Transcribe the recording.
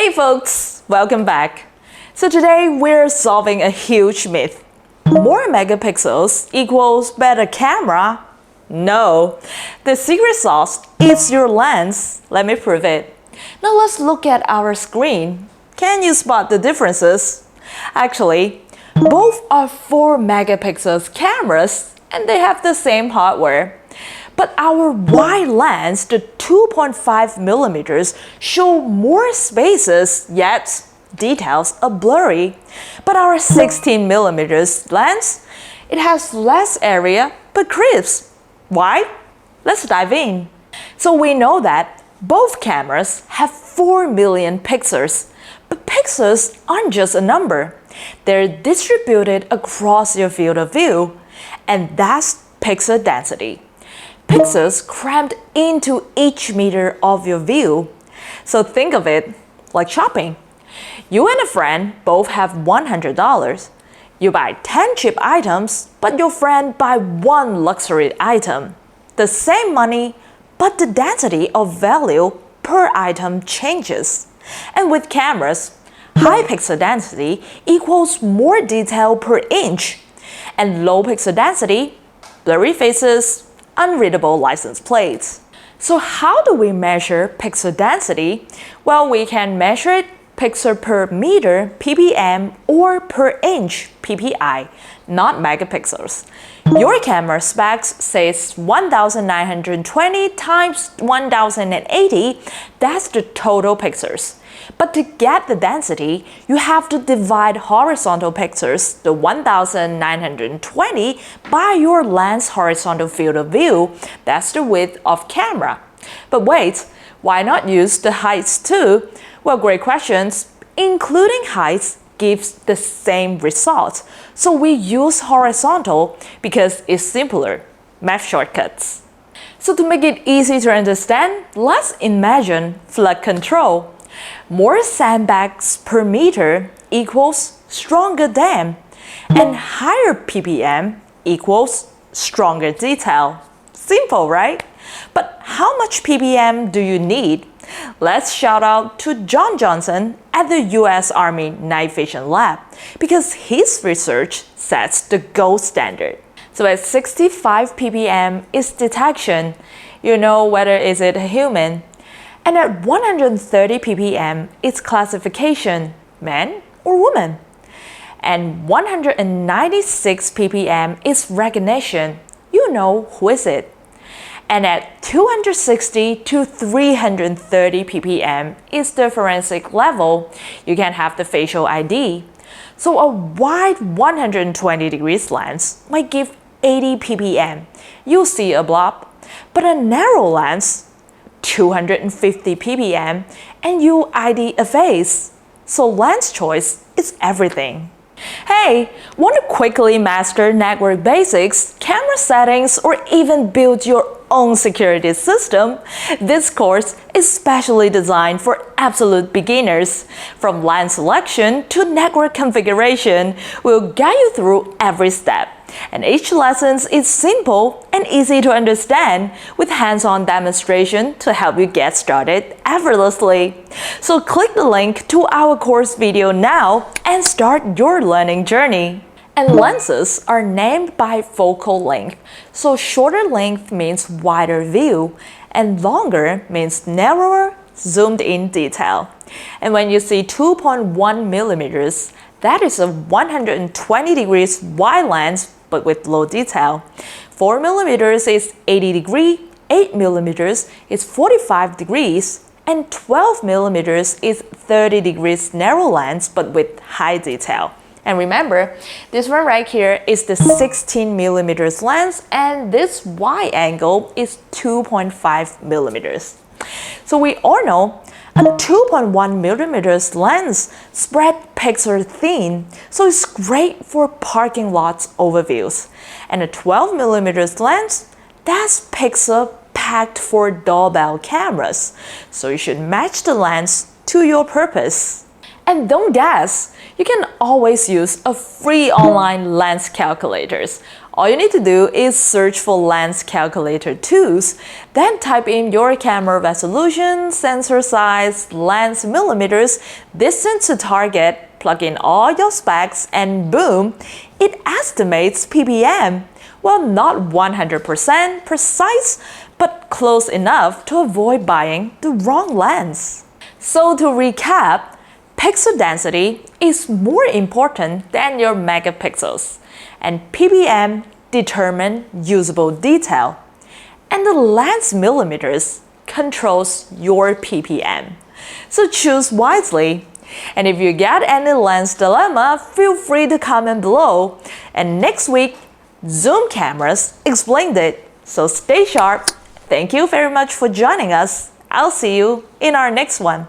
Hey folks, welcome back. So today we're solving a huge myth. More megapixels equals better camera? No, the secret sauce is your lens. Let me prove it. Now let's look at our screen. Can you spot the differences? Actually, both are 4 megapixels cameras and they have the same hardware. But our wide lens, the 2.5 millimeters, show more spaces, yet details are blurry. But our 16 millimeters lens, it has less area but crisp. Why? Let's dive in. So we know that both cameras have 4 million pixels. But pixels aren't just a number. They're distributed across your field of view. And that's pixel density. Pixels crammed into each meter of your view. So think of it like shopping. You and a friend both have $100. You buy 10 cheap items, but your friend buy 1 luxury item. The same money, but the density of value per item changes. And with cameras, high pixel density equals more detail per inch. And low pixel density, blurry faces, unreadable license plates. So how do we measure pixel density? Well, we can measure it pixel per meter, ppm, or per inch, ppi, not megapixels. Your camera specs says 1920 times 1080, that's the total pixels. But to get the density, you have to divide horizontal pixels, the 1920, by your lens horizontal field of view, that's the width of camera. But wait, why not use the heights too? Well, great questions. Including heights gives the same result. So we use horizontal because it's simpler. Math shortcuts. So to make it easy to understand, let's imagine flood control. More sandbags per meter equals stronger dam, and higher ppm equals stronger detail. Simple, right? But how much ppm do you need? Let's shout out to John Johnson at the US Army Night Vision Lab because his research sets the gold standard. So at 65 ppm is detection. You know whether is it a human. And at 130 ppm, it's classification, man or woman. And 196 ppm is recognition, you know who is it. And at 260 to 330 ppm is the forensic level, you can have the facial ID. So a wide 120 degrees lens might give 80 ppm, you'll see a blob. But a narrow lens, 250 ppm, and you ID a face. So lens choice is everything. Hey, want to quickly master network basics, camera settings, or even build your own security system? This course is specially designed for absolute beginners. From lens selection to network configuration, we'll guide you through every step. And each lesson is simple and easy to understand with hands-on demonstration to help you get started effortlessly. So click the link to our course video now and start your learning journey. And lenses are named by focal length. So shorter length means wider view and longer means narrower, zoomed in detail. And when you see 2.1 millimeters, that is a 120 degrees wide lens but with low detail. 4 millimeters is 80 degrees, 8 millimeters is 45 degrees, and 12 millimeters is 30 degrees narrow lens but with high detail. And remember, this one right here is the 16 millimeters lens and this wide angle is 2.5 millimeters. So we all know a 2.1 millimeters lens spread pixel thin, so it's great for parking lots overviews. And a 12 millimeters lens, that's pixel packed for doorbell cameras. So you should match the lens to your purpose. And don't guess, you can always use a free online lens calculators. All you need to do is search for lens calculator tools, then type in your camera resolution, sensor size, lens millimeters, distance to target, plug in all your specs, and boom, it estimates ppm. Well, not 100% precise, but close enough to avoid buying the wrong lens. So to recap, pixel density is more important than your megapixels, and ppm determine usable detail, and the lens millimeters controls your ppm. So choose wisely. And if you get any lens dilemma, feel free to comment below. And next week, Zoom cameras explained it. So stay sharp. Thank you very much for joining us. I'll see you in our next one.